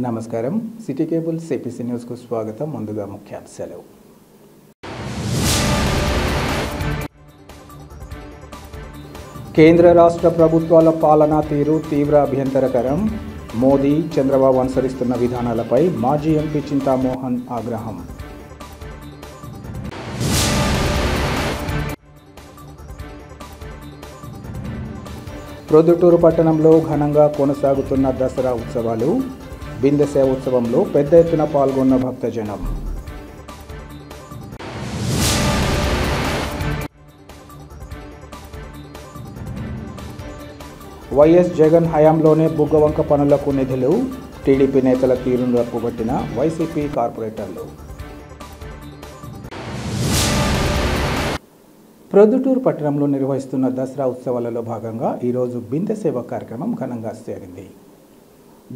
నమస్కారం. City cable CPC న్యూస్కు స్వాగతం. ముందుగా ముఖ్యాంశాలు. కేంద్ర రాష్ట్ర ప్రభుత్వాల పాలనా తీరు తీవ్ర అభ్యంతరకరం. మోదీ, చంద్రబాబు అనుసరిస్తున్న విధానాలపై మాజీ ఎంపీ చింతామోహన్ ఆగ్రహం. ప్రొద్దుటూరు పట్టణంలో ఘనంగా కొనసాగుతున్న దసరా ఉత్సవాలు. బిందెసేవ ఉత్సవంలో పెద్ద ఎత్తున పాల్గొన్న భక్తజనం. వైఎస్ జగన్ హయాంలోనే బుగ్గవంక పనులకు నిధులు. టీడీపీ నేతల తీరును తప్పుపట్టిన వైసీపీ కార్పొరేటర్లు. ప్రొద్దుటూరు పట్టణంలో నిర్వహిస్తున్న దసరా ఉత్సవాలలో భాగంగా ఈరోజు బిందెసేవ కార్యక్రమం ఘనంగా సాగింది.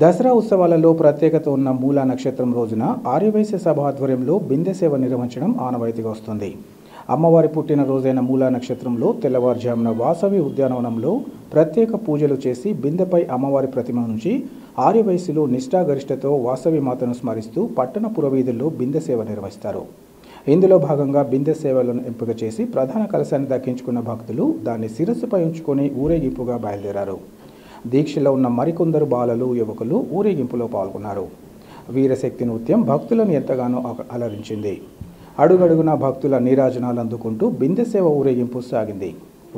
దసరా ఉత్సవాలలో ప్రత్యేకత ఉన్న మూలా నక్షత్రం రోజున ఆర్యవైశ్య సభ ఆధ్వర్యంలో బిందెసేవ నిర్వహించడం ఆనవాయితీగా వస్తుంది. అమ్మవారి పుట్టినరోజైన మూలా నక్షత్రంలో తెల్లవారుజామున వాసవి ఉద్యానవనంలో ప్రత్యేక పూజలు చేసి బిందెపై అమ్మవారి ప్రతిమ నుంచి ఆర్యవైశ్యులు నిష్ఠాగరిష్టతో వాసవి మాతను స్మరిస్తూ పట్టణ పురవీధుల్లో బిందెసేవ నిర్వహిస్తారు. ఇందులో భాగంగా బిందె సేవలను ఎంపిక చేసి ప్రధాన కలశాన్ని దక్కించుకున్న భక్తులు దాన్ని శిరస్సుపై ఉంచుకొని ఊరేగింపుగా బయలుదేరారు. దీక్షలో ఉన్న మరికొందరు బాలలు, యువకులు ఊరేగింపులో పాల్గొన్నారు. వీరశక్తి నృత్యం భక్తులను ఎంతగానో అలరించింది. అడుగడుగున భక్తుల నీరాజనాలు అందుకుంటూ బిందె సేవ ఊరేగింపు సాగింది.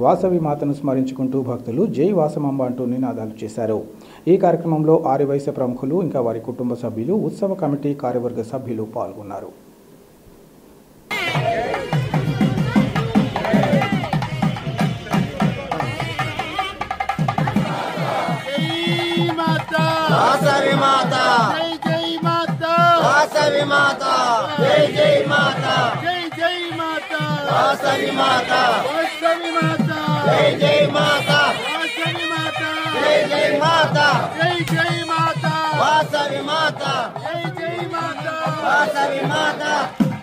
వాసవి మాతను స్మరించుకుంటూ భక్తులు జై వాసమాంబ అంటూ నినాదాలు చేశారు. ఈ కార్యక్రమంలో ఆర్యవైశ్య ప్రముఖులు, ఇంకా వారి కుటుంబ సభ్యులు, ఉత్సవ కమిటీ కార్యవర్గ సభ్యులు పాల్గొన్నారు. वासवी माता जय जय माता वासवी माता जय जय माता जय जय माता वासवी माता वासवी माता जय जय माता वासवी माता जय जय माता जय जय माता वासवी माता जय जय माता वासवी माता जय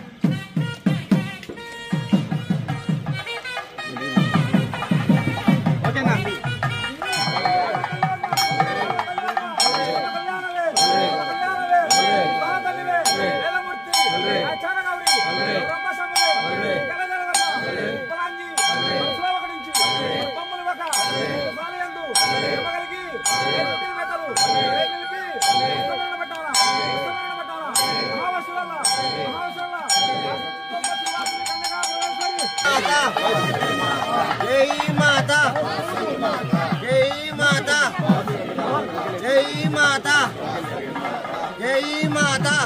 माता जय माता जय माता जय माता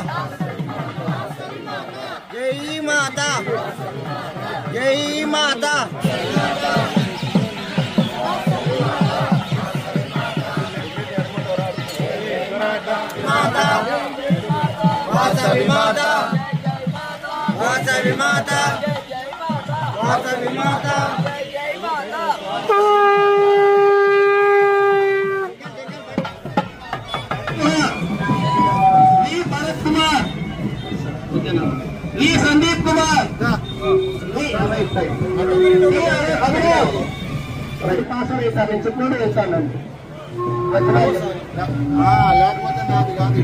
जय माता जय माता माता वासवी माता वासवी माता वासवी माता भरत कुमार संदीप कुमार ప్రతిపాసన వేసాను, నేను చెప్పుకుంటూ వెళ్తాను. లేకపోతే నాది కాదు.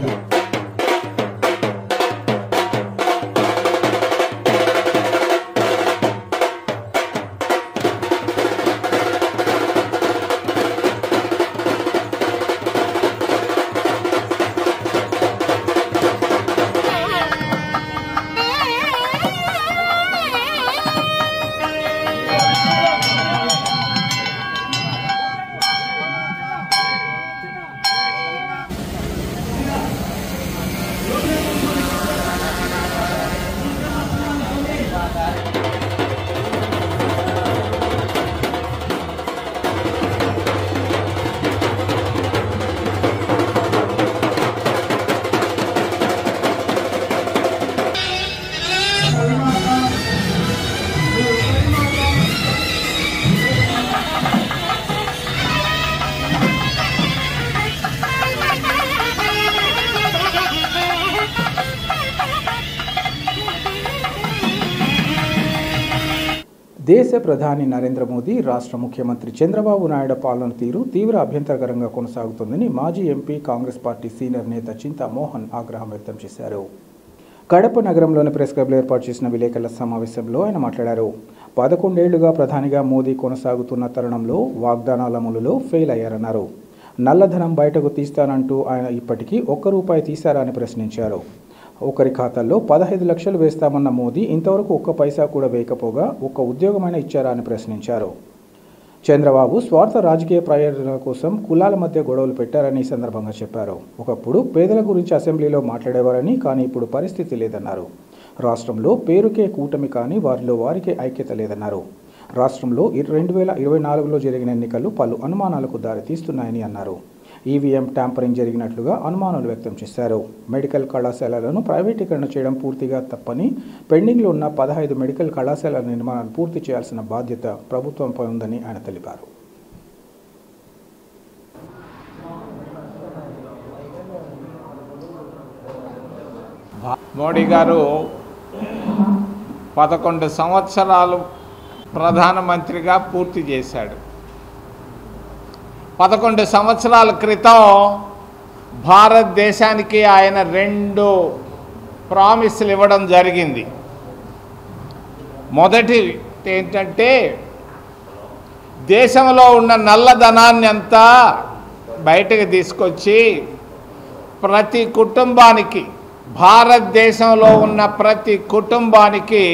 దేశ ప్రధాని నరేంద్ర మోదీ రాష్ట్ర ముఖ్యమంత్రి చంద్రబాబు నాయుడు పాలన తీరు తీవ్ర అభ్యంతరకరంగా కొనసాగుతుందని మాజీ ఎంపీ కాంగ్రెస్ పార్టీ సీనియర్ నేత చింతా మోహన్ ఆగ్రహం వ్యక్తం చేశారు. కడప నగరంలోని ప్రెస్ క్లబ్లో ఏర్పాటు చేసిన విలేకరుల సమావేశంలో ఆయన మాట్లాడారు. 11 ఏళ్లుగా ప్రధానిగా మోదీ కొనసాగుతున్న తరుణంలో వాగ్దానాల అమలులో ఫెయిల్ అయ్యారన్నారు. నల్లధనం బయటకు తీస్తానంటూ ఆయన ఇప్పటికీ ₹1 తీశారా అని ప్రశ్నించారు. ఒకరి ఖాతాల్లో 15 లక్షలు వేస్తామన్న మోదీ ఇంతవరకు 1 పైసా కూడా వేయకపోగా 1 ఉద్యోగమైనా ఇచ్చారా అని ప్రశ్నించారు. చంద్రబాబు స్వార్థ రాజకీయ ప్రయోజనాల కోసం కులాల మధ్య గొడవలు పెట్టారని ఈ సందర్భంగా చెప్పారు. ఒకప్పుడు పేదల గురించి అసెంబ్లీలో మాట్లాడేవారని, కానీ ఇప్పుడు పరిస్థితి లేదన్నారు. రాష్ట్రంలో పేరుకే కూటమి కానీ వారిలో వారికే ఐక్యత లేదన్నారు. రాష్ట్రంలో 2024లో జరిగిన ఎన్నికలు పలు అనుమానాలకు దారితీస్తున్నాయని అన్నారు. ఈవీఎం ట్యాంపరింగ్ జరిగినట్లుగా అనుమానాలు వ్యక్తం చేశారు. మెడికల్ కళాశాలలను ప్రైవేటీకరణ చేయడం పూర్తిగా తప్పని, పెండింగ్లో ఉన్న 15 మెడికల్ కళాశాలల నిర్మాణాన్ని పూర్తి చేయాల్సిన బాధ్యత ప్రభుత్వంపై ఉందని ఆయన తెలిపారు. మోడీ గారు 11 సంవత్సరాలు ప్రధానమంత్రిగా పూర్తి చేశాడు. 11 సంవత్సరాల క్రితం భారతదేశానికి ఆయన 2 ప్రామిస్లు ఇవ్వడం జరిగింది. మొదటి ఏంటంటే దేశంలో ఉన్న నల్లధనాన్ని అంతా బయటకు తీసుకొచ్చి ప్రతి కుటుంబానికి, భారతదేశంలో ఉన్న ప్రతి కుటుంబానికి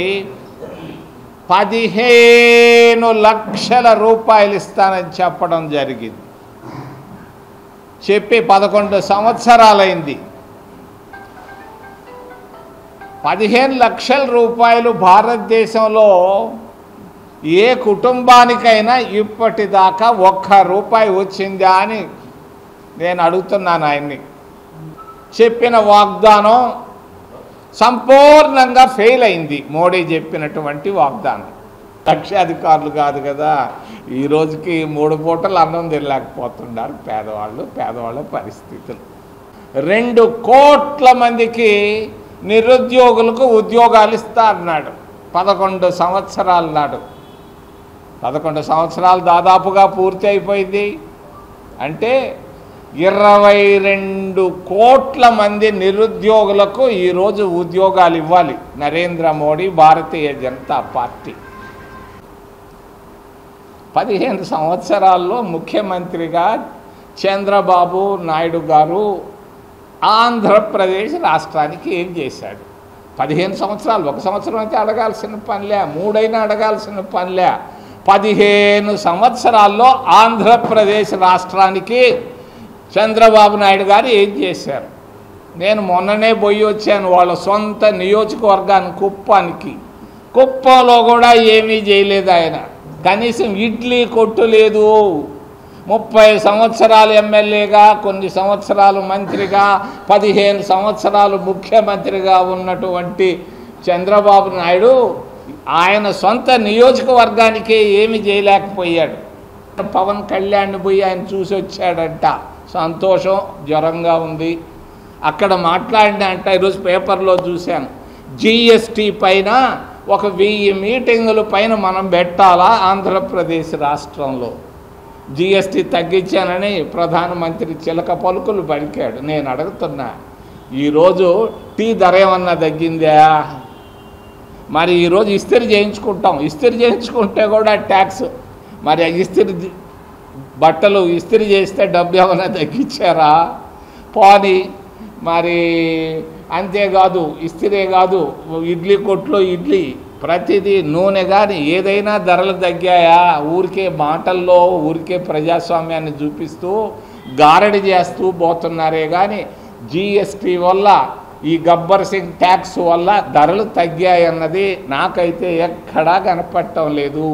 15 లక్షల రూపాయలు ఇస్తానని చెప్పడం జరిగింది. చెప్పి 11 సంవత్సరాలైంది. 15 లక్షల రూపాయలు భారతదేశంలో ఏ కుటుంబానికైనా ఇప్పటిదాకా ₹1 వచ్చిందా అని నేను అడుగుతున్నాను ఆయన్ని. చెప్పిన వాగ్దానం సంపూర్ణంగా ఫెయిల్ అయింది. మోడీ చెప్పినటువంటి వాగ్దానం. లక్షాధికారులు కాదు కదా, ఈ రోజుకి 3 పూటలు అన్నం తినలేకపోతున్నారు పేదవాళ్ళ పరిస్థితులు. 2 కోట్ల మందికి నిరుద్యోగులకు ఉద్యోగాలు ఇస్తా అన్నాడు 11 సంవత్సరాల నాడు. 11 సంవత్సరాలు దాదాపుగా పూర్తి అయిపోయింది. అంటే 22 కోట్ల మంది నిరుద్యోగులకు ఈరోజు ఉద్యోగాలు ఇవ్వాలి నరేంద్ర మోడీ, భారతీయ జనతా పార్టీ. 15 సంవత్సరాల్లో ముఖ్యమంత్రిగా చంద్రబాబు నాయుడు గారు ఆంధ్రప్రదేశ్ రాష్ట్రానికి ఏం చేశాడు? 15 సంవత్సరాలు, 1 సంవత్సరం అయితే అడగాల్సిన పనిలే, 3 అయినా అడగాల్సిన పనిలే. 15 సంవత్సరాల్లో ఆంధ్రప్రదేశ్ రాష్ట్రానికి చంద్రబాబు నాయుడు గారు ఏం చేశారు? నేను మొన్ననే పోయి వచ్చాను వాళ్ళ సొంత నియోజకవర్గానికి, కుప్పంలో కూడా ఏమీ చేయలేదు ఆయన. కనీసం ఇడ్లీ కొట్టు లేదు. 30 సంవత్సరాలు ఎమ్మెల్యేగా, కొన్ని సంవత్సరాలు మంత్రిగా, 15 సంవత్సరాలు ముఖ్యమంత్రిగా ఉన్నటువంటి చంద్రబాబు నాయుడు ఆయన సొంత నియోజకవర్గానికే ఏమి చేయలేకపోయాడు. పవన్ కళ్యాణ్ పోయి ఆయన చూసి వచ్చాడంట. సంతోషం, జ్వరంగా ఉంది. అక్కడ మాట్లాడినంట, ఈరోజు పేపర్లో చూశాను, జిఎస్టీ పైన 1000 మీటింగుల పైన మనం పెట్టాలా ఆంధ్రప్రదేశ్ రాష్ట్రంలో. జిఎస్టీ తగ్గించానని ప్రధానమంత్రి చిలక పలుకులు పలికాడు. నేను అడుగుతున్నా, ఈరోజు టీ ధర ఏమన్నా తగ్గిందా? మరి ఈరోజు ఇస్త్రీ చేయించుకుంటాం, ఇస్త్రీ చేయించుకుంటే కూడా ట్యాక్స్. మరి ఇస్త్రీ బట్టలు ఇస్త్రీ చేస్తే డబ్బు ఏమైనా తగ్గించారా? పోనీ మరి అంతేకాదు, ఇస్త్రీ కాదు, ఇడ్లీ కొట్లో ఇడ్లీ, ప్రతిదీ నూనె కానీ ఏదైనా ధరలు తగ్గాయా? ఊరికే మాటల్లో ఊరికే ప్రజాస్వామ్యాన్ని చూపిస్తూ గారడి చేస్తూ పోతున్నారే కానీ జిఎస్టీ వల్ల, ఈ గబ్బర్ సింగ్ ట్యాక్స్ వల్ల ధరలు తగ్గాయన్నది నాకైతే ఎక్కడా కనపడటం లేదు.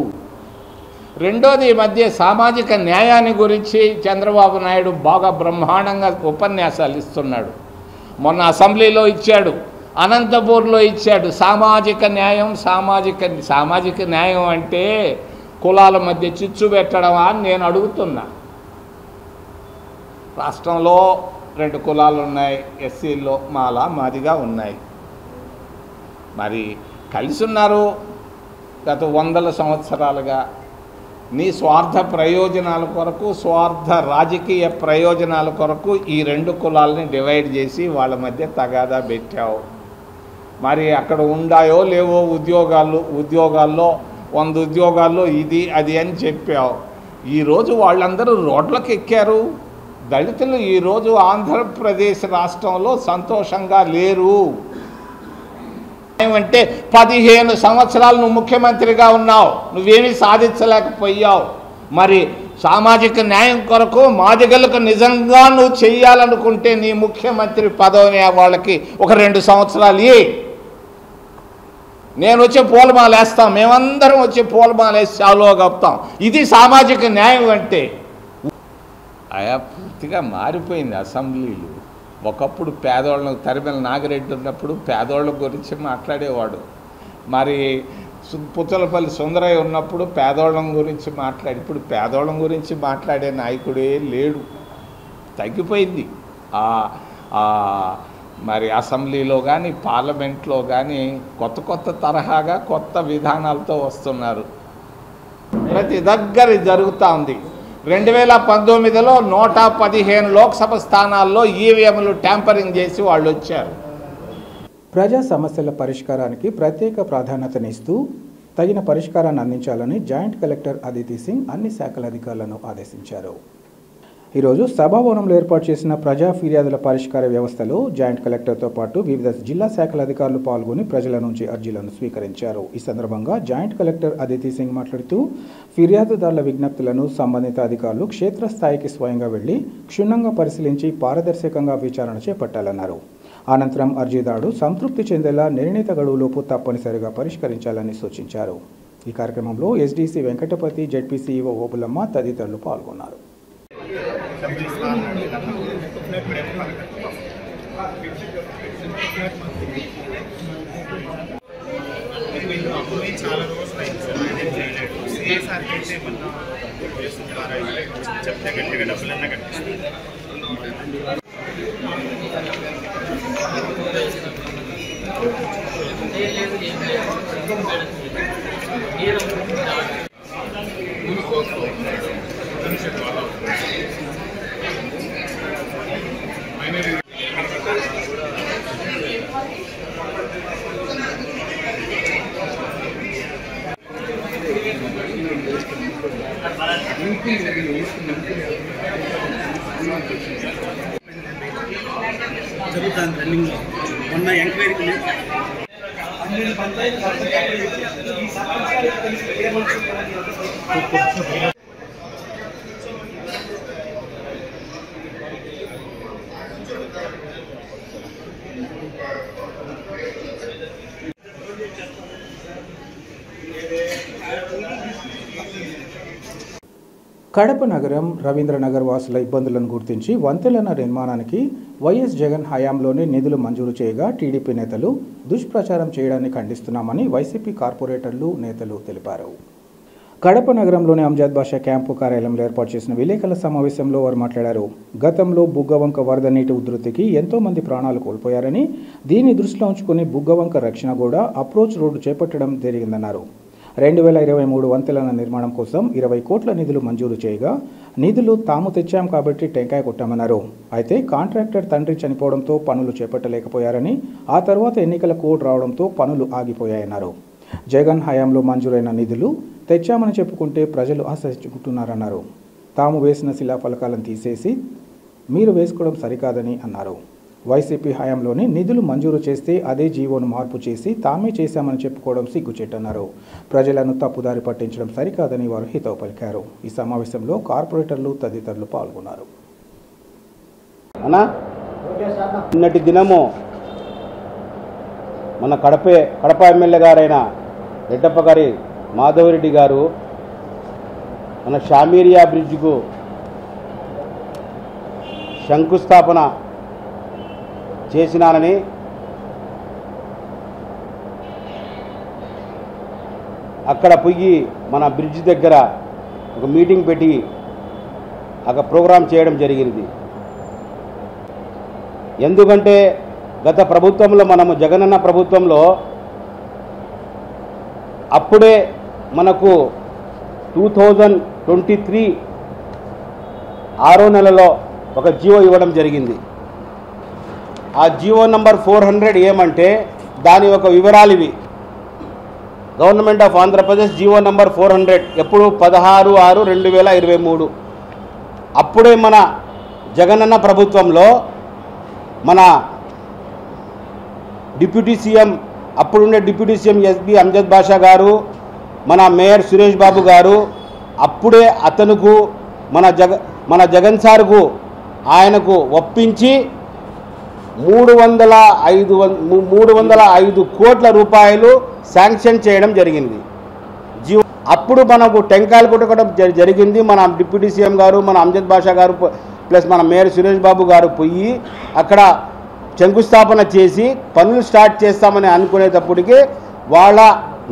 రెండోది, ఈ మధ్య సామాజిక న్యాయాన్ని గురించి చంద్రబాబు నాయుడు బాగా బ్రహ్మాండంగా ఉపన్యాసాలు ఇస్తున్నాడు. మొన్న అసెంబ్లీలో ఇచ్చాడు, అనంతపూర్లో ఇచ్చాడు. సామాజిక న్యాయం, సామాజిక న్యాయం అంటే కులాల మధ్య చిచ్చు పెట్టడమా అని నేను అడుగుతున్నా. రాష్ట్రంలో 2 కులాలు ఉన్నాయి, ఎస్సీల్లో మాదిగా ఉన్నాయి. మరి కలిసి ఉన్నారు, గత 100 సంవత్సరాలుగా నీ స్వార్థ ప్రయోజనాల కొరకు, స్వార్థ రాజకీయ ప్రయోజనాల కొరకు ఈ 2 కులాలని డివైడ్ చేసి వాళ్ళ మధ్య తగాదా పెట్టావు. మరి అక్కడ ఉండాయో లేవో ఉద్యోగాల్లో 100 ఉద్యోగాల్లో ఇది అది అని చెప్పావు. ఈరోజు వాళ్ళందరూ రోడ్లకు ఎక్కారు. దళితులు ఈరోజు ఆంధ్రప్రదేశ్ రాష్ట్రంలో సంతోషంగా లేరు. ఏమంటే 15 సంవత్సరాలు నువ్వు ముఖ్యమంత్రిగా ఉన్నావు, నువ్వేమీ సాధించలేకపోయావు. మరి సామాజిక న్యాయం కొరకు మాదిగలకు నిజంగా నువ్వు చెయ్యాలనుకుంటే నీ ముఖ్యమంత్రి పదవిని వాళ్ళకి ఒక 2 సంవత్సరాలు నేను వచ్చి పూలమాల వేస్తాం, మేమందరం వచ్చి పూలమాల వేసి చాలుగా కప్పుతాం. ఇది సామాజిక న్యాయం అంటే. ఆయా పూర్తిగా మారిపోయింది అసెంబ్లీలు. ఒకప్పుడు పేదవాళ్ళను తరిమెల నాగిరెడ్డి ఉన్నప్పుడు పేదవాళ్ళ గురించి మాట్లాడేవాడు. మరి పుచ్చలపల్లి సుందరయ్య ఉన్నప్పుడు పేదవాళ్ళం గురించి ఇప్పుడు పేదవాళ్ళం గురించి మాట్లాడే నాయకుడే లేడు. తగ్గిపోయింది. మరి అసెంబ్లీలో కానీ పార్లమెంట్లో కానీ కొత్త తరహాగా కొత్త విధానాలతో వస్తున్నారు. ప్రతి దగ్గర జరుగుతూ ఉంది. 2019లో 115 లోక్సభ స్థానాల్లో ఈవీఎంలు ట్యాంపరింగ్ చేసి వాళ్ళు వచ్చారు. ప్రజా సమస్యల పరిష్కారానికి ప్రత్యేక ప్రాధాన్యతనిస్తూ తగిన పరిష్కారాన్ని అందించాలని జాయింట్ కలెక్టర్ అదితి సింగ్ అన్ని శాఖల అధికారులను ఆదేశించారు. ఈరోజు సభాభవనంలో ఏర్పాటు చేసిన ప్రజా ఫిర్యాదుల పరిష్కార వ్యవస్థలో జాయింట్ కలెక్టర్తో పాటు వివిధ జిల్లా శాఖల అధికారులు పాల్గొని ప్రజల నుంచి అర్జీలను స్వీకరించారు. ఈ సందర్భంగా జాయింట్ కలెక్టర్ అదితి సింగ్ మాట్లాడుతూ ఫిర్యాదుదారుల విజ్ఞప్తులను సంబంధిత అధికారులు క్షేత్రస్థాయికి స్వయంగా వెళ్లి క్షుణ్ణంగా పరిశీలించి పారదర్శకంగా విచారణ చేపట్టాలన్నారు. అనంతరం అర్జీదారుడు సంతృప్తి చెందేలా నిర్ణీత గడువులోపు తప్పనిసరిగా పరిష్కరించాలని సూచించారు. ఈ కార్యక్రమంలో ఎస్డీసీ వెంకటపతి, జెడ్పీసీఈఓ ఓబులమ్మ తదితరులు పాల్గొన్నారు. చాలా రోజులు అయితే చెప్తే గట్టిగా డబ్బులన్నా కనిపిస్తుంది. జరుగుతుంది రన్నింగ్లో మొన్న ఎంక్వైరీ కడప నగరం రవీంద్రనగర్ వాసుల ఇబ్బందులను గుర్తించి వంతెనల నిర్మాణానికి వైఎస్ జగన్ హయాంలోనే నిధులు మంజూరు చేయగా టీడీపీ నేతలు దుష్ప్రచారం చేయడాన్ని ఖండిస్తున్నామని వైసీపీ కార్పొరేటర్లు నేతలు తెలిపారు. కడప నగరంలోని అంజాద్ బాషా క్యాంపు కార్యాలయంలో ఏర్పాటు చేసిన విలేకరుల సమావేశంలో వారు మాట్లాడారు. గతంలో బుగ్గవంక వరద నీటి ఉధృతికి ఎంతో మంది ప్రాణాలు కోల్పోయారని, దీన్ని దృష్టిలో ఉంచుకుని బుగ్గవంక రక్షణ కూడా అప్రోచ్ రోడ్డు చేపట్టడం జరిగిందన్నారు. 2023 వంతెనల నిర్మాణం కోసం 20 కోట్ల నిధులు మంజూరు చేయగా నిధులు తాము తెచ్చాం కాబట్టి టెంకాయ కొట్టామన్నారు. అయితే కాంట్రాక్టర్ తండ్రి చనిపోవడంతో పనులు చేపట్టలేకపోయారని, ఆ తర్వాత ఎన్నికల కోడ్ రావడంతో పనులు ఆగిపోయాయన్నారు. జగన్ హయాంలో మంజూరైన నిధులు తెచ్చామని చెప్పుకుంటే ప్రజలు ఆశించుకుంటున్నారన్నారు. తాము వేసిన శిలాఫలకాలను తీసేసి మీరు వేసుకోవడం సరికాదని అన్నారు. వైసీపీ హయాంలోనే నిధులు మంజూరు చేస్తే అదే జీవోను మార్పు చేసి తామే చేశామని చెప్పుకోవడం సిగ్గుచేటన్నారు. ప్రజలను తప్పుదారి పట్టించడం సరికాదని వారు హితవు పలికారు. ఈ సమావేశంలో కార్పొరేటర్లు తదితరులు పాల్గొన్నారు. నిన్నటి దినము మన కడప ఎమ్మెల్యే గారైన రెడ్డప్ప గారి మాధవరెడ్డి గారు మన షామీరియా బ్రిడ్జ్కు శంకుస్థాపన చేసినానని అక్కడ పోయి మన బ్రిడ్జ్ దగ్గర ఒక మీటింగ్ పెట్టి అక్కడ ప్రోగ్రాం చేయడం జరిగింది. ఎందుకంటే గత ప్రభుత్వంలో మనము జగనన్న ప్రభుత్వంలో అప్పుడే మనకు 2023 6వ నెలలో ఒక జియో ఇవ్వడం జరిగింది. ఆ జియో నంబర్ 400 ఏమంటే దాని యొక్క వివరాలు ఇవి. Government of Andhra Pradesh GO number 400 ఎప్పుడు 16/6/2023. అప్పుడే మన జగనన్న ప్రభుత్వంలో మన డిప్యూటీ సీఎం అప్పుడుండే deputy CM SB Amjad Basha గారు, మన మేయర్ సురేష్ బాబు గారు అప్పుడే అతనుకు మన జగన్ సార్కు ఆయనకు ఒప్పించి 305 కోట్ల రూపాయలు శాంక్షన్ చేయడం జరిగింది. అప్పుడు మనకు టెంకాయలు కొట్టడం జరిగింది. మన డిప్యూటీ సీఎం గారు, మన అంజద్ బాషా గారు ప్లస్ మన మేయర్ సురేష్ బాబు గారు పోయి అక్కడ శంకుస్థాపన చేసి పనులు స్టార్ట్ చేస్తామని అనుకునేటప్పటికీ వాళ్ళ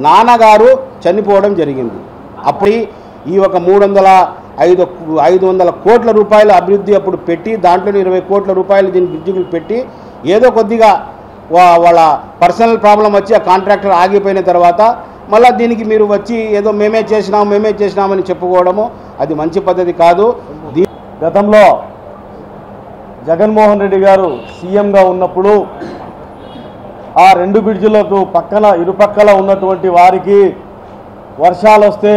నాన్నగారు చనిపోవడం జరిగింది. అప్పుడు ఈ ఒక 500 కోట్ల రూపాయల అభివృద్ధి అప్పుడు పెట్టి దాంట్లో 20 కోట్ల రూపాయలు దీని బ్రిడ్జికి పెట్టి ఏదో కొద్దిగా వాళ్ళ పర్సనల్ ప్రాబ్లం వచ్చి ఆ కాంట్రాక్టర్ ఆగిపోయిన తర్వాత మళ్ళీ దీనికి మీరు వచ్చి ఏదో మేమే చేసినామని చెప్పుకోవడము అది మంచి పద్ధతి కాదు. గతంలో జగన్మోహన్ రెడ్డి గారు సీఎంగా ఉన్నప్పుడు ఆ 2 బ్రిడ్జిలకు ఇరుపక్కల ఉన్నటువంటి వారికి వర్షాలు వస్తే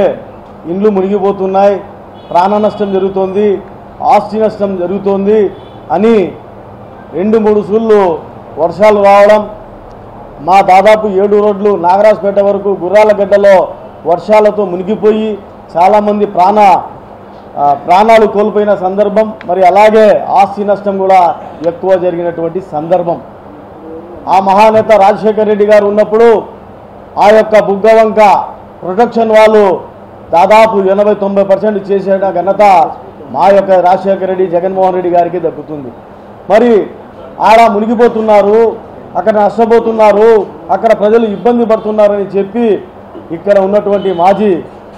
ఇండ్లు మునిగిపోతున్నాయి, ప్రాణ నష్టం జరుగుతోంది, ఆస్తి నష్టం జరుగుతోంది అని 2-3 సార్లు వర్షాలు రావడం, మా దాదాపు 7 రోడ్లు నాగరాజపేట వరకు గుర్రాలగడ్డలో వర్షాలతో మునిగిపోయి చాలామంది ప్రాణాలు కోల్పోయిన సందర్భం, మరి అలాగే ఆస్తి నష్టం కూడా ఎక్కువ జరిగినటువంటి సందర్భం. ఆ మహానేత రాజశేఖర్ రెడ్డి గారు ఉన్నప్పుడు ఆ యొక్క బుగ్గవంక ప్రొటెక్షన్ వాళ్ళు దాదాపు 80-90% చేసిన ఘనత మా యొక్క రాజశేఖర్ రెడ్డి జగన్మోహన్ రెడ్డి గారికి దక్కుతుంది. మరి ఆడ మునిగిపోతున్నారు, అక్కడ నష్టపోతున్నారు, అక్కడ ప్రజలు ఇబ్బంది పడుతున్నారని చెప్పి ఇక్కడ ఉన్నటువంటి మాజీ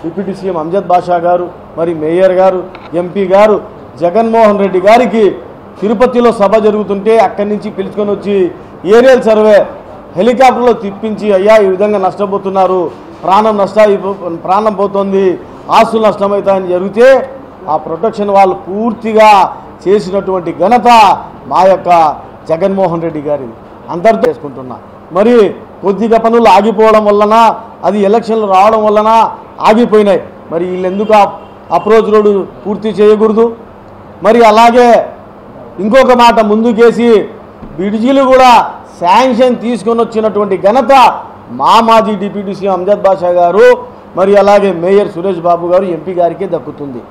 డిప్యూటీ సీఎం అంజద్ బాషా గారు, మరి మేయర్ గారు, ఎంపీ గారు జగన్మోహన్ రెడ్డి గారికి తిరుపతిలో సభ జరుగుతుంటే అక్కడి నుంచి పిలుచుకొని వచ్చి ఏరియల్ సర్వే హెలికాప్టర్లో తిప్పించి అయ్యా ఈ విధంగా నష్టపోతున్నారు, ప్రాణం పోతుంది, ఆస్తులు నష్టమవుతాయని జరిగితే ఆ ప్రొటెక్షన్ వాళ్ళు పూర్తిగా చేసినటువంటి ఘనత మా యొక్క జగన్మోహన్ రెడ్డి గారి అందరితో చేసుకుంటున్నా. మరి కొద్దిగా పనులు ఆగిపోవడం వలన అది ఎలక్షన్లు రావడం వలన ఆగిపోయినాయి. మరి వీళ్ళు ఎందుకు అప్రోచ్ రోడ్డు పూర్తి చేయకూడదు? మరి అలాగే ఇంకొక మాట ముందుకేసి బ్రిడ్జిలు కూడా శాంక్షన్ తీసుకొని వచ్చినటువంటి ఘనత మా మాజీ డిప్యూటీ సీఎం అంజద్ బాషా గారు, మరి అలాగే మేయర్ సురేష్ బాబు గారు, ఎంపీ గారికి దక్కుతుంది.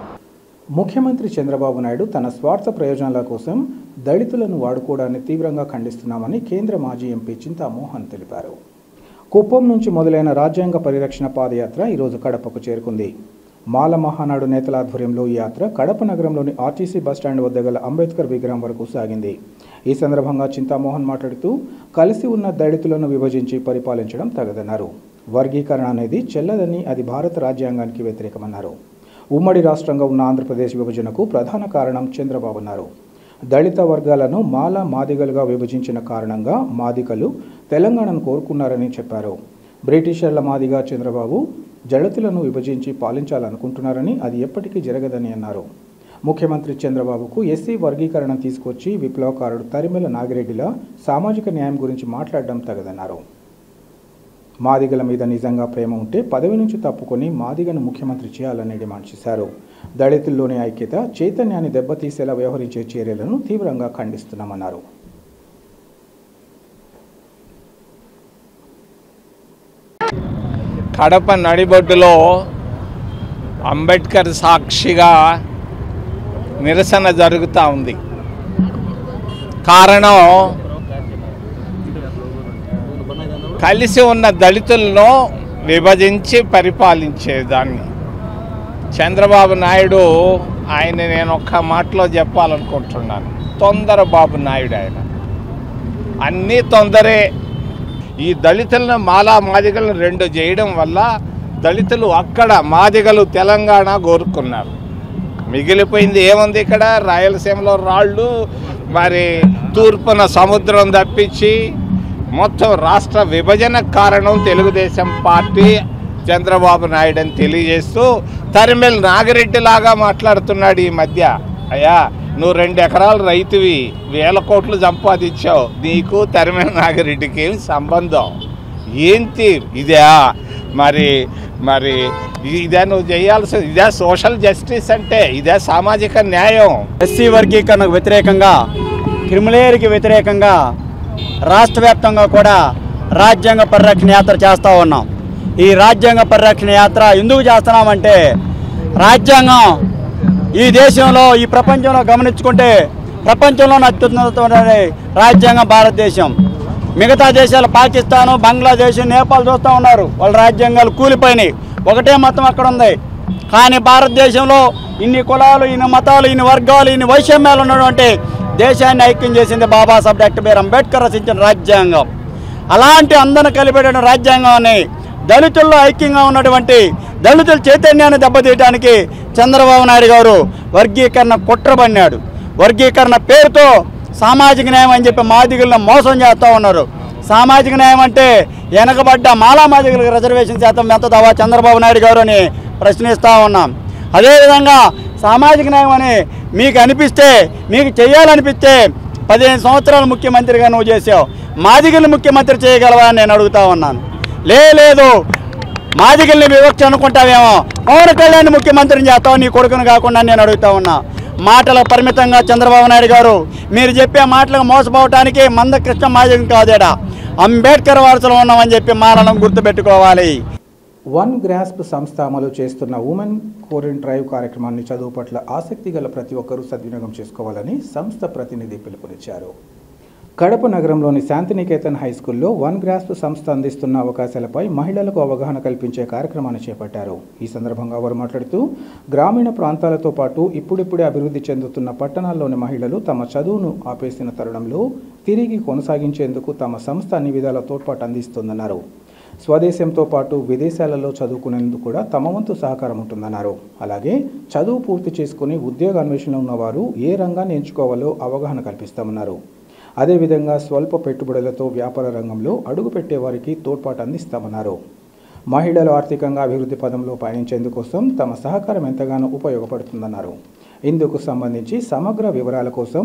ముఖ్యమంత్రి చంద్రబాబు నాయుడు తన స్వార్థ ప్రయోజనాల కోసం దళితులను వాడుకోవడాన్ని తీవ్రంగా ఖండిస్తున్నామని కేంద్ర మాజీ ఎంపీ చింతామోహన్ తెలిపారు. కుప్పం నుంచి మొదలైన రాజ్యాంగ పరిరక్షణ పాదయాత్ర ఈరోజు కడపకు చేరుకుంది. మాల మహానాడు నేతల ఆధ్వర్యంలో ఈ యాత్ర కడప నగరంలోని ఆర్టీసీ బస్టాండ్ వద్ద గల అంబేద్కర్ విగ్రహం వరకు సాగింది. ఈ సందర్భంగా చింతామోహన్ మాట్లాడుతూ కలిసి ఉన్న దళితులను విభజించి పరిపాలించడం తగదన్నారు. వర్గీకరణ అనేది చెల్లదని, అది భారత రాజ్యాంగానికి వ్యతిరేకమన్నారు. ఉమ్మడి రాష్ట్రంగా ఉన్న ఆంధ్రప్రదేశ్ విభజనకు ప్రధాన కారణం చంద్రబాబు అన్నారు. దళిత వర్గాలను మాల మాదిగలుగా విభజించిన కారణంగా మాదిగలు తెలంగాణను కోరుకున్నారని చెప్పారు. బ్రిటిషర్ల మాదిగా చంద్రబాబు దళితులను విభజించి పాలించాలనుకుంటున్నారని, అది ఎప్పటికీ జరగదని అన్నారు. ముఖ్యమంత్రి చంద్రబాబుకు ఎస్సీ వర్గీకరణ తీసుకొచ్చి విప్లవకారుడు తరిమెల నాగిరెడ్డిల సామాజిక న్యాయం గురించి మాట్లాడడం తగదన్నారు. మాదిగల మీద నిజంగా ప్రేమ ఉంటే పదవి నుంచి తప్పుకొని మాదిగను ముఖ్యమంత్రి చేయాలని డిమాండ్ చేశారు. దళితుల్లోని ఐక్యత, చైతన్యాన్ని దెబ్బతీసేలా వ్యవహరించే చర్యలను తీవ్రంగా ఖండిస్తున్నామన్నారు. కడప నడిబొడ్డులో అంబేద్కర్ సాక్షిగా నిరసన జరుగుతూ ఉంది. కారణం కలిసి ఉన్న దళితులను విభజించి పరిపాలించేదాన్ని చంద్రబాబు నాయుడు ఆయన నేను ఒక్క మాటలో చెప్పాలనుకుంటున్నాను. తొందర బాబు నాయుడు ఆయన, అన్నీ తొందరే. ఈ దళితులను మాదిగలను 2 చేయడం వల్ల దళితులు అక్కడ, మాదిగలు తెలంగాణ కోరుకున్నారు. మిగిలిపోయింది ఏముంది ఇక్కడ? రాయలసీమలో రాళ్ళు, మరి తూర్పున సముద్రం తప్పించి మొత్తం రాష్ట్ర విభజన కారణం తెలుగుదేశం పార్టీ చంద్రబాబు నాయుడు అని తెలియజేస్తూ తరిమెల్ నాగిరెడ్డి లాగా మాట్లాడుతున్నాడు ఈ మధ్య. అయ్యా, నువ్వు 2 ఎకరాల రైతువి, 1000 కోట్లు సంపాదించావు, నీకు తరిమెల్ నాగిరెడ్డికి ఏం సంబంధం ఏంటి? ఇదే మరి మరి ఇదే నువ్వు చేయాల్సింది? ఇదే సోషల్ జస్టిస్ అంటే? ఇదే సామాజిక న్యాయం? ఎస్సీ వర్గీకరణకు వ్యతిరేకంగా, క్రిమిలేయర్కి వ్యతిరేకంగా రాష్ట్ర వ్యాప్తంగా కూడా రాజ్యాంగ పరిరక్షణ యాత్ర చేస్తూ ఉన్నాం. ఈ రాజ్యాంగ పరిరక్షణ యాత్ర ఎందుకు చేస్తున్నామంటే, రాజ్యాంగం ఈ దేశంలో, ఈ ప్రపంచంలో గమనించుకుంటే ప్రపంచంలోనే అత్యున్నతమైన రాజ్యాంగం భారతదేశం. మిగతా దేశాలు పాకిస్తాను, బంగ్లాదేశ్, నేపాల్ చూస్తూ ఉన్నారు, వాళ్ళ రాజ్యాంగాలు కూలిపోయినాయి, ఒకటే మతం అక్కడ ఉంది. కానీ భారతదేశంలో ఇన్ని కులాలు, ఇన్ని మతాలు, ఇన్ని వర్గాలు, ఇన్ని వైషమ్యాలు ఉన్నటువంటి దేశాన్ని ఐక్యం చేసింది బాబాసాహెబ్ డాక్టర్ బిఆర్ అంబేద్కర్ రచించిన రాజ్యాంగం. అలాంటి అందరిని కలిపేట రాజ్యాంగాన్ని దళితుల్లో ఐక్యంగా ఉన్నటువంటి దళితుల చైతన్యాన్ని దెబ్బతీయడానికి చంద్రబాబు నాయుడు గారు వర్గీకరణ కుట్రబన్నాడు. వర్గీకరణ పేరుతో సామాజిక న్యాయం అని చెప్పి మాదిగలను మోసం చేస్తూ ఉన్నారు. సామాజిక న్యాయం అంటే వెనకబడ్డ మాలా మాదిగలకు రిజర్వేషన్ శాతం పెంచుతావా చంద్రబాబు నాయుడు గారు అని ప్రశ్నిస్తూ ఉన్నాం. అదేవిధంగా సామాజిక న్యాయం అని మీకు అనిపిస్తే, మీకు చేయాలనిపిస్తే 15 సంవత్సరాలు ముఖ్యమంత్రిగా నువ్వు చేసావు, మాదిగల్ని ముఖ్యమంత్రి చేయగలవా అని నేను అడుగుతా ఉన్నాను. లేదు, మాదిగల్ని వివక్ష అనుకుంటావేమో, పవన్ కళ్యాణ్ ముఖ్యమంత్రిని చేస్తావు నీ కొడుకుని కాకుండా నేను అడుగుతా ఉన్నా. మాటలకు పరిమితంగా చంద్రబాబు నాయుడు గారు మీరు చెప్పే మాటలకు మోసపోవటానికి మందకృష్ణ మాదిగం కాదేడా, అంబేద్కర్ వారసులు ఉన్నామని చెప్పి మానడం గుర్తుపెట్టుకోవాలి. వన్ గ్రాస్ప్ సంస్థ అమలు చేస్తున్న ఉమెన్ కోరిన్ డ్రైవ్ కార్యక్రమాన్ని చదువు పట్ల ఆసక్తి గల ప్రతి ఒక్కరూ సద్వినియోగం చేసుకోవాలని సంస్థ ప్రతినిధి పిలుపునిచ్చారు. కడప నగరంలోని శాంతినికేతన్ హై స్కూల్లో వన్ గ్రాస్ప్ సంస్థ అందిస్తున్న అవకాశాలపై మహిళలకు అవగాహన కల్పించే కార్యక్రమాన్ని చేపట్టారు. ఈ సందర్భంగా వారు మాట్లాడుతూ, గ్రామీణ ప్రాంతాలతో పాటు ఇప్పుడిప్పుడే అభివృద్ధి చెందుతున్న పట్టణాల్లోని మహిళలు తమ చదువును ఆపేసిన తరుణంలో తిరిగి కొనసాగించేందుకు తమ సంస్థ అన్ని విధాల తోడ్పాటు అందిస్తుందన్నారు. స్వదేశంతో పాటు విదేశాలలో చదువుకునేందుకు కూడా తమ వంతు సహకారం ఉంటుందన్నారు. అలాగే చదువు పూర్తి చేసుకుని ఉద్యోగ అన్వేషణలో ఉన్నవారు ఏ రంగాన్ని ఎంచుకోవాలో అవగాహన కల్పిస్తామన్నారు. అదేవిధంగా స్వల్ప పెట్టుబడులతో వ్యాపార రంగంలో అడుగుపెట్టే వారికి తోడ్పాటు అందిస్తామన్నారు. మహిళలు ఆర్థికంగా అభివృద్ధి పదంలో పయనించేందుకోసం తమ సహకారం ఎంతగానో ఉపయోగపడుతుందన్నారు. ఇందుకు సంబంధించి సమగ్ర వివరాల కోసం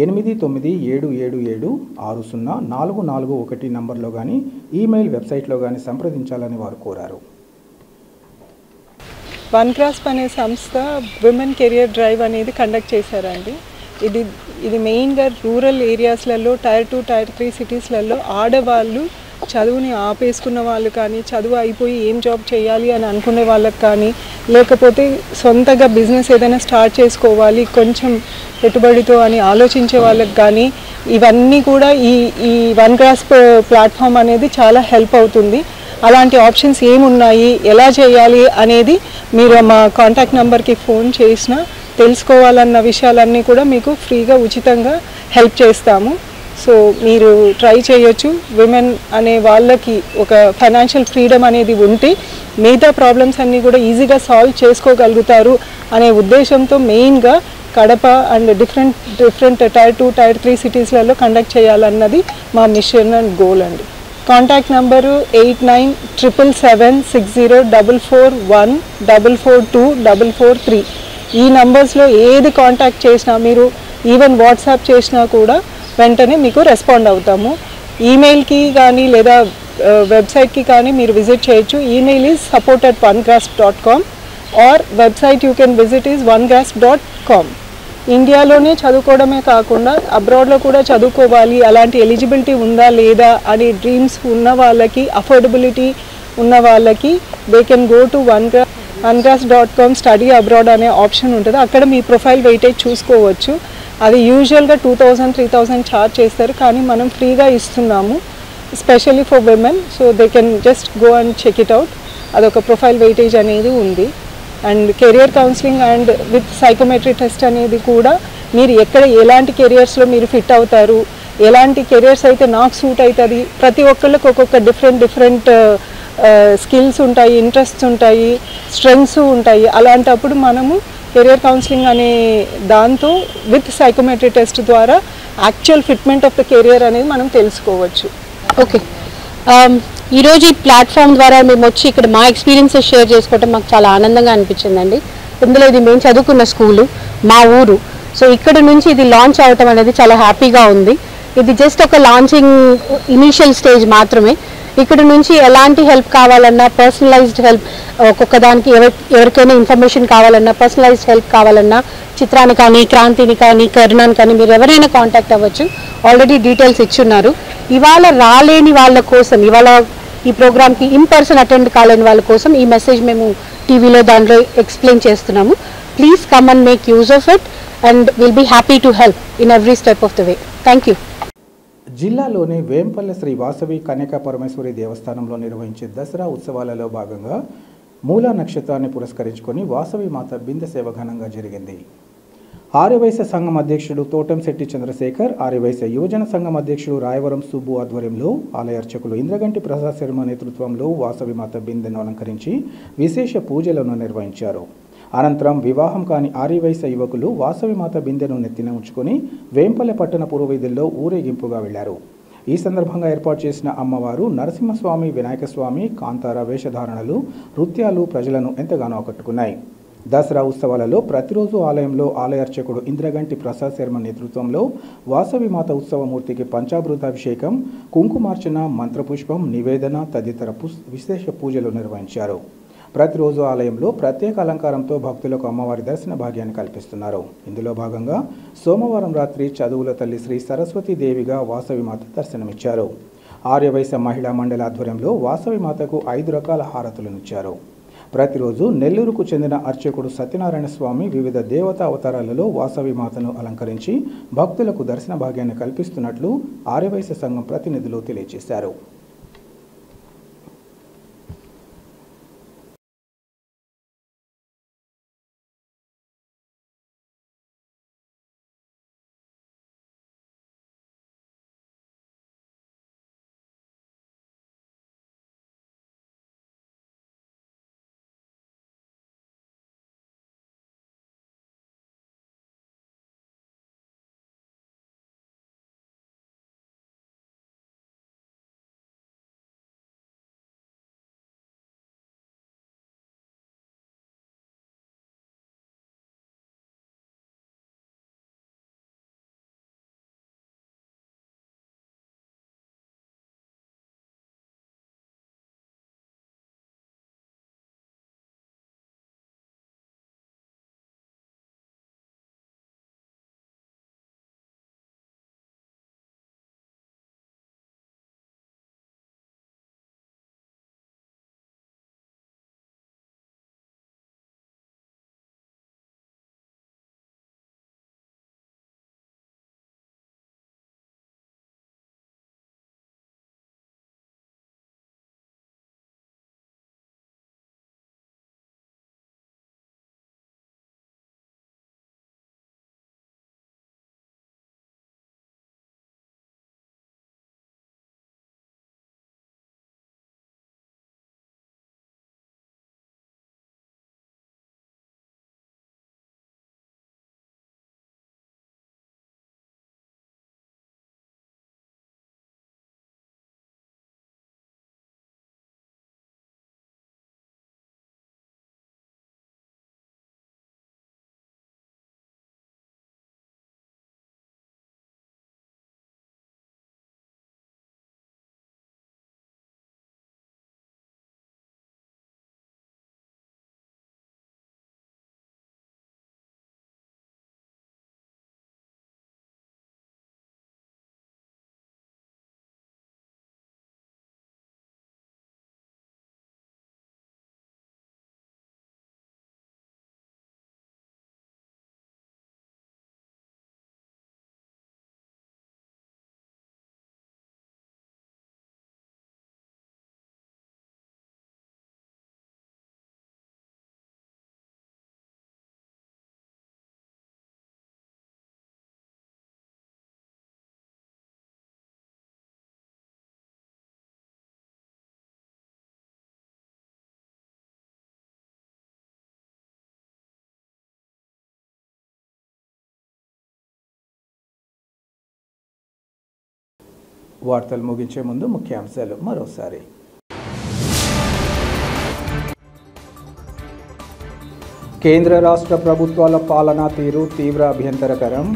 8977760441 నంబర్లో కానీ ఈమెయిల్ వెబ్సైట్లో కానీ సంప్రదించాలని వారు కోరారు. వన్ గ్రాస్ప్ అనే సంస్థ విమెన్ కెరియర్ డ్రైవ్ అనేది కండక్ట్ చేశారండి. ఇది మెయిన్గా రూరల్ ఏరియాస్లలో, టైర్ 2, టైర్ 3 సిటీస్లలో ఆడవాళ్ళు చదువుని ఆపేసుకున్న వాళ్ళు కానీ, చదువు అయిపోయి ఏం జాబ్ చేయాలి అని అనుకునే వాళ్ళకి కానీ, లేకపోతే సొంతగా బిజినెస్ ఏదైనా స్టార్ట్ చేసుకోవాలి కొంచెం పెట్టుబడితో అని ఆలోచించే వాళ్ళకి కానీ, ఇవన్నీ కూడా ఈ వన్ గ్రాస్ప్ ప్లాట్ఫామ్ అనేది చాలా హెల్ప్ అవుతుంది. అలాంటి ఆప్షన్స్ ఏమున్నాయి, ఎలా చేయాలి అనేది మీరు మా కాంటాక్ట్ నెంబర్కి ఫోన్ చేసినా తెలుసుకోవాలన్న విషయాలన్నీ కూడా మీకు ఫ్రీగా ఉచితంగా హెల్ప్ చేస్తాము. సో మీరు ట్రై చేయొచ్చు. విమెన్ అనే వాళ్ళకి ఒక ఫైనాన్షియల్ ఫ్రీడమ్ అనేది ఉంటే మిగతా ప్రాబ్లమ్స్ అన్నీ కూడా ఈజీగా సాల్వ్ చేసుకోగలుగుతారు అనే ఉద్దేశంతో మెయిన్గా Kadapa and different tier 2, tier 3 సిటీస్లలో కండక్ట్ చేయాలన్నది మా మిషన్ అండ్ గోల్ అండి. Contact number 8977604414424443. ఈ నంబర్స్లో ఏది కాంటాక్ట్ చేసినా, మీరు ఈవెన్ వాట్సాప్ చేసినా కూడా వెంటనే మీకు రెస్పాండ్ అవుతాము. ఈమెయిల్కి కానీ లేదా వెబ్సైట్కి కానీ మీరు విజిట్ చేయొచ్చు. Email is support@onegrasp.com or website you can visit is onegrasp.com. ఇండియాలోనే చదువుకోవడమే కాకుండా అబ్రాడ్లో కూడా చదువుకోవాలి, అలాంటి ఎలిజిబిలిటీ ఉందా లేదా అని డ్రీమ్స్ ఉన్న వాళ్ళకి, అఫోర్డబిలిటీ ఉన్న వాళ్ళకి they can go to onegrasp.com study abroad అనే ఆప్షన్ ఉంటుంది. అక్కడ మీ ప్రొఫైల్ వెయిటేజ్ చూసుకోవచ్చు. అది యూజువల్గా 2000-3000 ఛార్జ్ చేస్తారు, కానీ మనం ఫ్రీగా ఇస్తున్నాము specially for women. So they can just go and check it out. అదొక ప్రొఫైల్ వెయిటేజ్ అనేది ఉంది. And career counselling and with psychometry test అనేది కూడా మీరు ఎలాంటి కెరియర్స్లో మీరు ఫిట్ అవుతారు, ఎలాంటి కెరియర్స్ అయితే నాకు సూట్ అవుతుంది, ప్రతి ఒక్కళ్ళకి ఒక్కొక్క డిఫరెంట్ స్కిల్స్ ఉంటాయి, ఇంట్రెస్ట్స్ ఉంటాయి, స్ట్రెంగ్స్ ఉంటాయి. అలాంటప్పుడు మనము కెరియర్ కౌన్సిలింగ్ అనే దాంతో విత్ సైకోమెట్రీ టెస్ట్ ద్వారా actual fitment of the career అనేది మనం తెలుసుకోవచ్చు. ఓకే, ఈరోజు ఈ ప్లాట్ఫామ్ ద్వారా మేము వచ్చి ఇక్కడ మా ఎక్స్పీరియన్సెస్ షేర్ చేసుకోవడం మాకు చాలా ఆనందంగా అనిపించిందండి. ఇందులో ఇది మేము చదువుకున్న స్కూలు, మా ఊరు. సో ఇక్కడ నుంచి ఇది లాంచ్ అవటం అనేది చాలా హ్యాపీగా ఉంది. ఇది జస్ట్ ఒక లాంచింగ్ ఇనీషియల్ స్టేజ్ మాత్రమే. ఇక్కడ నుంచి ఎలాంటి హెల్ప్ కావాలన్నా, పర్సనలైజ్డ్ హెల్ప్, ఒక్కొక్క దానికి ఎవరికైనా ఇన్ఫర్మేషన్ కావాలన్నా, పర్సనలైజ్డ్ హెల్ప్ కావాలన్నా, చిత్రాన్ని కానీ, క్రాంతిని కానీ, కరుణాని కానీ మీరు ఎవరైనా కాంటాక్ట్ అవ్వచ్చు. ఆల్రెడీ డీటెయిల్స్ ఇచ్చున్నారు. ఇవాళ రాలేని వాళ్ళ కోసం, ఇవాళ ఈ ప్రోగ్రామ్కి ఇన్ పర్సన్ అటెండ్ కాలేని వాళ్ళ కోసం ఈ మెసేజ్ మేము టీవీలో దాంట్లో ఎక్స్ప్లెయిన్ చేస్తున్నాము. Please come and make use of it and will be happy to help in every step of the way. Thank you. జిల్లాలోని వేంపల్లె శ్రీ వాసవి కన్యకా పరమేశ్వరి దేవస్థానంలో నిర్వహించే దసరా ఉత్సవాలలో భాగంగా మూలా నక్షత్రాన్ని పురస్కరించుకొని వాసవి మాత బిందె సేవ ఘనంగా జరిగింది. ఆర్యవైశ్య సంఘం అధ్యక్షుడు తోటంశెట్టి చంద్రశేఖర్, ఆర్యవైశ్య యువజన సంఘం అధ్యక్షుడు రాయవరం సుబ్బు ఆధ్వర్యంలో ఆలయ అర్చకులు ఇంద్రగంటి ప్రసాద్ శర్మ నేతృత్వంలో వాసవి మాత బిందెను అలంకరించి విశేష పూజలను నిర్వహించారు. అనంతరం వివాహం కాని ఆర్యవైశ్య యువకులు వాసవి మాత బిందెను నెత్తిన ఉంచుకొని వేంపల్లె పట్టణ పూర్వవీధుల్లో ఊరేగింపుగా వెళ్లారు. ఈ సందర్భంగా ఏర్పాటు చేసిన అమ్మవారు నరసింహస్వామి, వినాయకస్వామి, కాంతార వేషధారణలు, నృత్యాలు ప్రజలను ఎంతగానో ఆకట్టుకున్నాయి. దసరా ఉత్సవాలలో ప్రతిరోజు ఆలయంలో ఆలయ అర్చకుడు ఇంద్రగంటి ప్రసాద్ శర్మ నేతృత్వంలో వాసవి మాత ఉత్సవమూర్తికి పంచామృతాభిషేకం, కుంకుమార్చన, మంత్రపుష్పం, నివేదన తదితర విశేష పూజలు నిర్వహించారు. ప్రతిరోజు ఆలయంలో ప్రత్యేక అలంకారంతో భక్తులకు అమ్మవారి దర్శన భాగ్యాన్ని కల్పిస్తున్నారు. ఇందులో భాగంగా సోమవారం రాత్రి చదువుల తల్లి శ్రీ సరస్వతీ దేవిగా వాసవి మాత దర్శనమిచ్చారు. ఆర్యవైశ్య మహిళా మండలి ఆధ్వర్యంలో వాసవి మాతకు 5 రకాల హారతులనిచ్చారు. ప్రతిరోజు నెల్లూరుకు చెందిన అర్చకుడు సత్యనారాయణ స్వామి వివిధ దేవతా అవతారాలలో వాసవి మాతను అలంకరించి భక్తులకు దర్శన భాగ్యాన్ని కల్పిస్తున్నట్లు ఆర్యవైశ్య సంఘం ప్రతినిధులు తెలియజేశారు. వార్తలు ముగించే ముందు ముఖ్యాంశాలు మరోసారి. కేంద్ర రాష్ట్ర ప్రభుత్వాల పాలనా తీరు తీవ్ర అభ్యంతరకరం.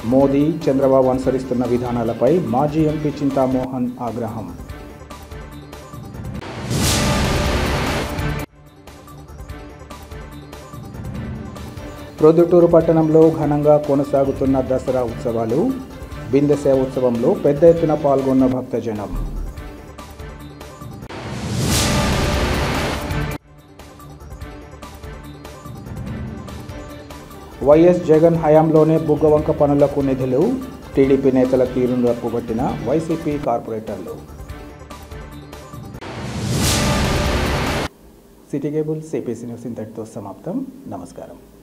మోదీ చంద్రబాబు అనుసరిస్తున్న విధానాలపై మాజీ ఎంపీ చింతామోహన్ ఆగ్రహం. ప్రొద్దుటూరు పట్టణంలో ఘనంగా కొనసాగుతున్న దసరా ఉత్సవాలు. బిందె సేవ ఉత్సవంలో పెద్ద ఎత్తున పాల్గొన్న భక్తజనం. వైఎస్ జగన్ హయాంలోనే బుగ్గవంక పనులకు నిధులు. టీడీపీ నేతల తీరును తప్పుపట్టిన వైసీపీ కార్పొరేటర్లు. సిటీ కేబుల్ సిపిసి న్యూస్ ఇంతటితో సమాప్తం. నమస్కారం.